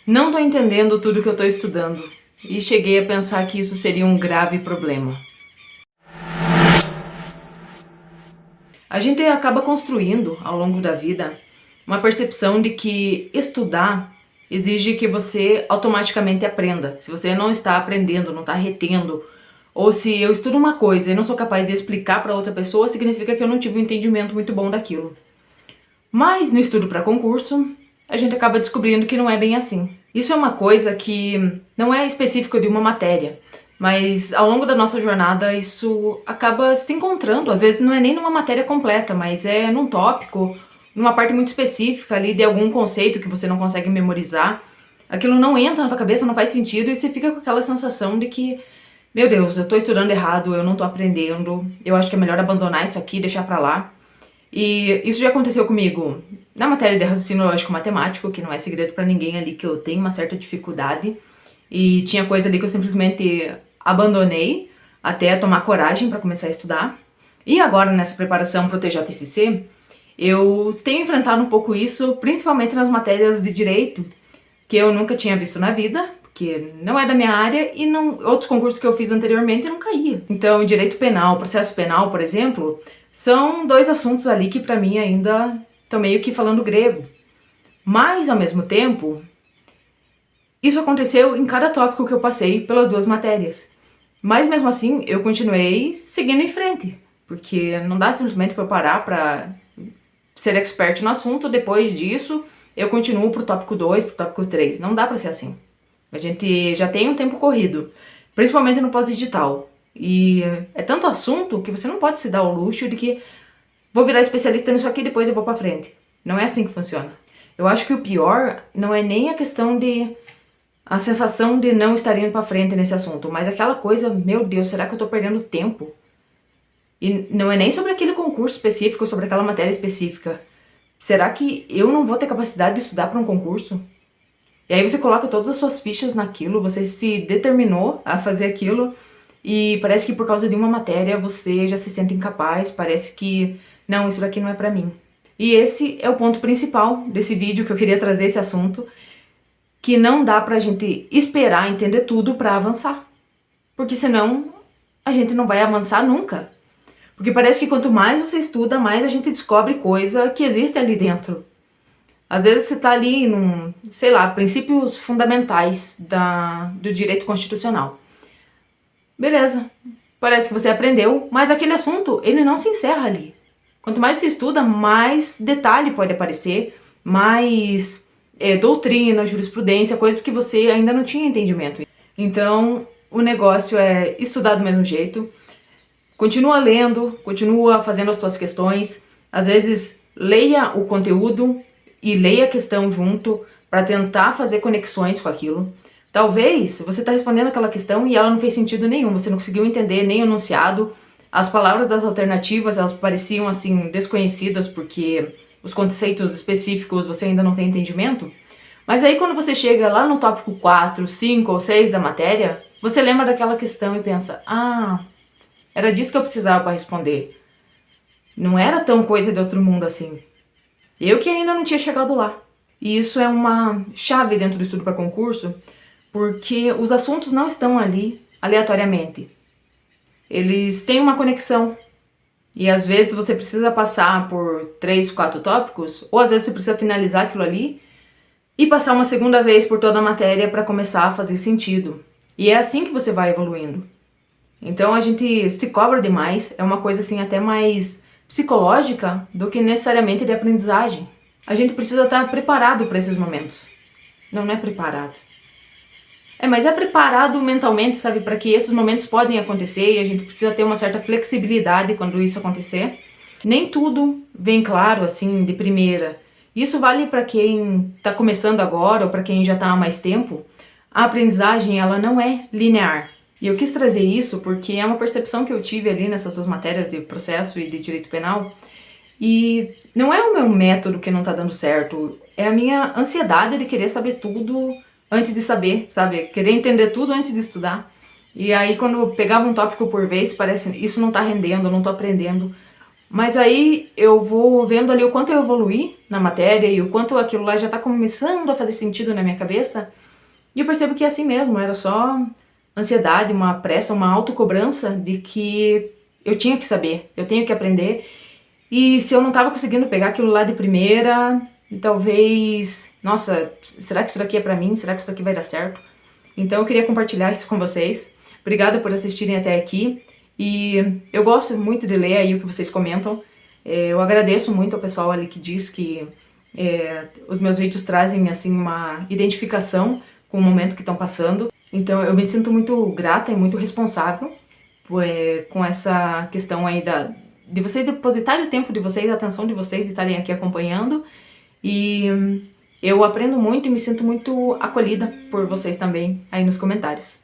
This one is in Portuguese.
Não tô entendendo tudo que eu tô estudando e cheguei a pensar que isso seria um grave problema. A gente acaba construindo, ao longo da vida, uma percepção de que estudar exige que você automaticamente aprenda. Se você não está aprendendo, não está retendo, ou se eu estudo uma coisa e não sou capaz de explicar para outra pessoa, significa que eu não tive um entendimento muito bom daquilo. Mas no estudo para concurso, a gente acaba descobrindo que não é bem assim. Isso é uma coisa que não é específico de uma matéria, mas ao longo da nossa jornada isso acaba se encontrando. Às vezes não é nem numa matéria completa, mas é num tópico, numa parte muito específica ali de algum conceito que você não consegue memorizar. Aquilo não entra na tua cabeça, não faz sentido e você fica com aquela sensação de que, meu Deus, eu tô estudando errado, eu não tô aprendendo, eu acho que é melhor abandonar isso aqui, deixar pra lá. E isso já aconteceu comigo na matéria de raciocínio lógico matemático, que não é segredo pra ninguém ali que eu tenho uma certa dificuldade. E tinha coisa ali que eu simplesmente abandonei até tomar coragem pra começar a estudar. E agora nessa preparação pro TJCC, eu tenho enfrentado um pouco isso, principalmente nas matérias de direito, que eu nunca tinha visto na vida, porque não é da minha área e outros concursos que eu fiz anteriormente eu não caía. Então, direito penal, processo penal, por exemplo, são dois assuntos ali que pra mim ainda estão meio que falando grego. Mas, ao mesmo tempo, isso aconteceu em cada tópico que eu passei pelas duas matérias. Mas mesmo assim, eu continuei seguindo em frente, porque não dá simplesmente pra eu parar pra ser expert no assunto, depois disso eu continuo pro tópico 2, pro tópico 3. Não dá pra ser assim. A gente já tem um tempo corrido, principalmente no pós-digital. E é tanto assunto que você não pode se dar o luxo de que vou virar especialista nisso aqui e depois eu vou pra frente. Não é assim que funciona. Eu acho que o pior não é nem a questão de a sensação de não estar indo pra frente nesse assunto, mas aquela coisa, meu Deus, será que eu tô perdendo tempo? E não é nem sobre aquele concurso específico, sobre aquela matéria específica. Será que eu não vou ter capacidade de estudar para um concurso? E aí você coloca todas as suas fichas naquilo, você se determinou a fazer aquilo e parece que por causa de uma matéria você já se sente incapaz, parece que não, isso daqui não é pra mim. E esse é o ponto principal desse vídeo que eu queria trazer esse assunto, que não dá pra gente esperar entender tudo pra avançar. Porque senão a gente não vai avançar nunca. Porque parece que quanto mais você estuda, mais a gente descobre coisa que existe ali dentro. Às vezes você tá ali num, sei lá, princípios fundamentais do direito constitucional. Beleza, parece que você aprendeu, mas aquele assunto, ele não se encerra ali. Quanto mais você estuda, mais detalhe pode aparecer, mais doutrina, jurisprudência, coisas que você ainda não tinha entendimento. Então, o negócio é estudar do mesmo jeito. Continua lendo, continua fazendo as suas questões. Às vezes, leia o conteúdo e leia a questão junto para tentar fazer conexões com aquilo. Talvez você está respondendo aquela questão e ela não fez sentido nenhum, você não conseguiu entender nem o enunciado. As palavras das alternativas, elas pareciam assim desconhecidas porque os conceitos específicos você ainda não tem entendimento. Mas aí quando você chega lá no tópico 4, 5 ou 6 da matéria, você lembra daquela questão e pensa: ah, era disso que eu precisava para responder. Não era tão coisa de outro mundo assim. Eu que ainda não tinha chegado lá. E isso é uma chave dentro do estudo para concurso, porque os assuntos não estão ali aleatoriamente. Eles têm uma conexão. E às vezes você precisa passar por 3, 4 tópicos, ou às vezes você precisa finalizar aquilo ali e passar uma segunda vez por toda a matéria para começar a fazer sentido. E é assim que você vai evoluindo. Então a gente se cobra demais, é uma coisa assim até mais psicológica do que necessariamente de aprendizagem. A gente precisa estar preparado para esses momentos. Não é preparado. Mas é preparado mentalmente, sabe, para que esses momentos podem acontecer e a gente precisa ter uma certa flexibilidade quando isso acontecer. Nem tudo vem claro assim de primeira. Isso vale para quem está começando agora ou para quem já está há mais tempo. A aprendizagem, ela não é linear. E eu quis trazer isso porque é uma percepção que eu tive ali nessas duas matérias de processo e de direito penal. E não é o meu método que não tá dando certo, é a minha ansiedade de querer saber tudo antes de saber, sabe? Querer entender tudo antes de estudar. E aí quando eu pegava um tópico por vez, parece, isso não tá rendendo, eu não tô aprendendo. Mas aí eu vou vendo ali o quanto eu evoluí na matéria e o quanto aquilo lá já tá começando a fazer sentido na minha cabeça. E eu percebo que é assim mesmo, era só ansiedade, uma pressa, uma autocobrança de que eu tinha que saber, eu tenho que aprender. E se eu não tava conseguindo pegar aquilo lá de primeira, talvez, nossa, será que isso daqui é pra mim? Será que isso daqui vai dar certo? Então eu queria compartilhar isso com vocês. Obrigada por assistirem até aqui. E eu gosto muito de ler aí o que vocês comentam. Eu agradeço muito ao pessoal ali que diz que os meus vídeos trazem assim uma identificação com o momento que estão passando. Então eu me sinto muito grata e muito responsável com essa questão aí de vocês depositarem o tempo de vocês, a atenção de vocês e estarem aqui acompanhando. E eu aprendo muito e me sinto muito acolhida por vocês também aí nos comentários.